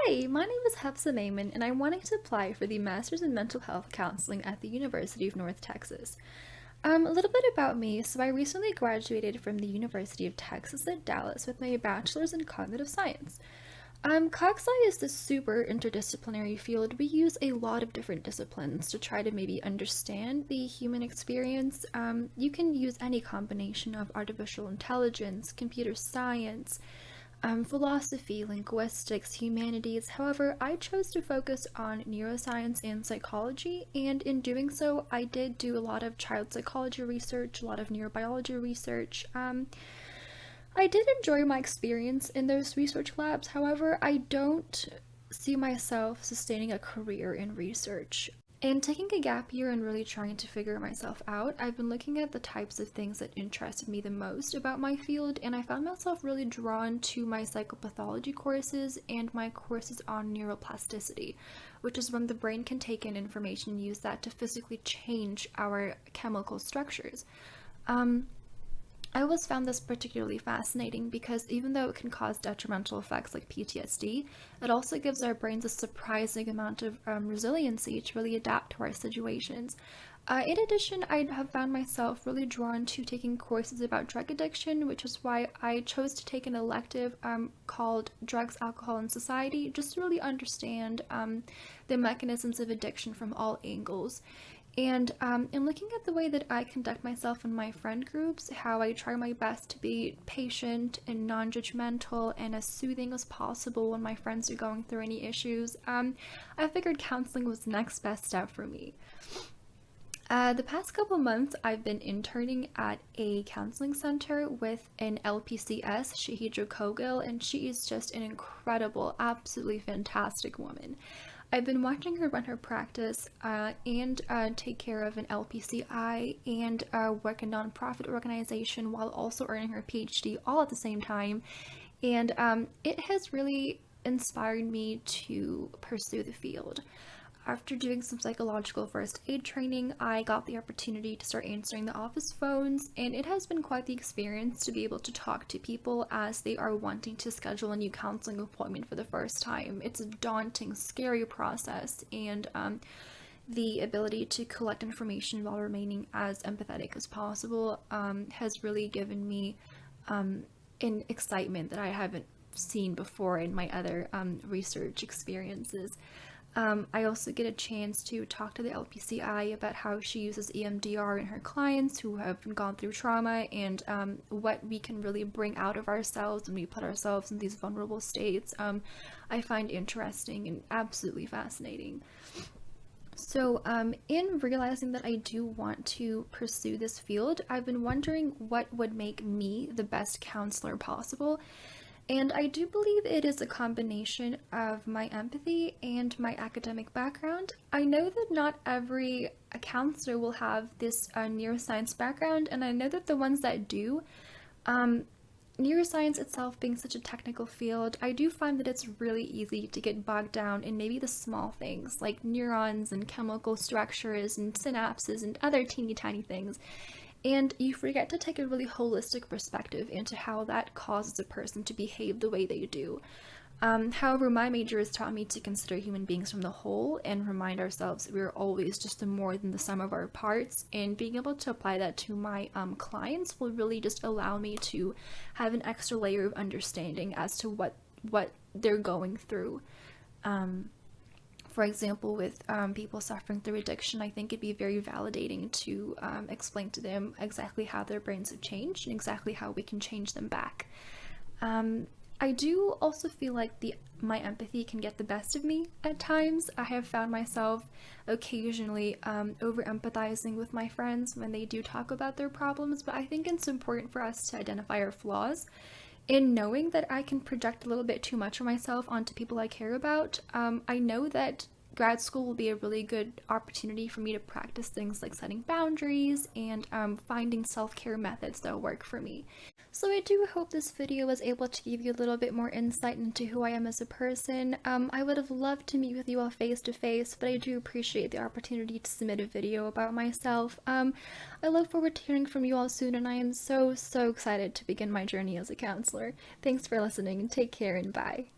Hi, my name is Hafsa Naiman, and I'm wanting to apply for the Master's in Mental Health Counseling at the University of North Texas. A little bit about me. So, I recently graduated from the University of Texas at Dallas with my bachelor's in cognitive science. CogSci is this super interdisciplinary field. We use a lot of different disciplines to try to maybe understand the human experience. You can use any combination of artificial intelligence, computer science, philosophy, linguistics, humanities. However, I chose to focus on neuroscience and psychology, and in doing so, I did do a lot of child psychology research, a lot of neurobiology research. I did enjoy my experience in those research labs. However, I don't see myself sustaining a career in research. And taking a gap year and really trying to figure myself out, I've been looking at the types of things that interested me the most about my field, and I found myself really drawn to my psychopathology courses and my courses on neuroplasticity, which is when the brain can take in information and use that to physically change our chemical structures. I always found this particularly fascinating because even though it can cause detrimental effects like PTSD, it also gives our brains a surprising amount of resiliency to really adapt to our situations. In addition, I have found myself really drawn to taking courses about drug addiction, which is why I chose to take an elective called Drugs, Alcohol, and Society, just to really understand the mechanisms of addiction from all angles. And in looking at the way that I conduct myself in my friend groups, how I try my best to be patient and non-judgmental and as soothing as possible when my friends are going through any issues, I figured counseling was the next best step for me. The past couple months, I've been interning at a counseling center with an LPCS, Shahidra Kogil, and she is just an incredible, absolutely fantastic woman. I've been watching her run her practice and take care of an LPCI and work a nonprofit organization while also earning her PhD all at the same time. And it has really inspired me to pursue the field. After doing some psychological first aid training, I got the opportunity to start answering the office phones, and it has been quite the experience to be able to talk to people as they are wanting to schedule a new counseling appointment for the first time. It's a daunting, scary process, and the ability to collect information while remaining as empathetic as possible has really given me an excitement that I haven't seen before in my other research experiences. I also get a chance to talk to the LPCI about how she uses EMDR in her clients who have gone through trauma and what we can really bring out of ourselves when we put ourselves in these vulnerable states. I find interesting and absolutely fascinating. So, in realizing that I do want to pursue this field, I've been wondering what would make me the best counselor possible. And I do believe it is a combination of my empathy and my academic background. I know that not every counselor will have this neuroscience background, and I know that the ones that do, neuroscience itself being such a technical field, I do find that it's really easy to get bogged down in maybe the small things like neurons and chemical structures and synapses and other teeny tiny things. And you forget to take a really holistic perspective into how that causes a person to behave the way they do. However, my major has taught me to consider human beings from the whole and remind ourselves that we're always just more than the sum of our parts. And being able to apply that to my clients will really just allow me to have an extra layer of understanding as to what they're going through. For example, with people suffering through addiction, I think it'd be very validating to explain to them exactly how their brains have changed and exactly how we can change them back. I do also feel like my empathy can get the best of me at times. I have found myself occasionally over empathizing with my friends when they do talk about their problems, but I think it's important for us to identify our flaws. In knowing that I can project a little bit too much of myself onto people I care about, I know that grad school will be a really good opportunity for me to practice things like setting boundaries and finding self-care methods that will work for me. So I do hope this video was able to give you a little bit more insight into who I am as a person. I would have loved to meet with you all face to face, but I do appreciate the opportunity to submit a video about myself. I look forward to hearing from you all soon, and I am so excited to begin my journey as a counselor. Thanks for listening, and take care, and bye.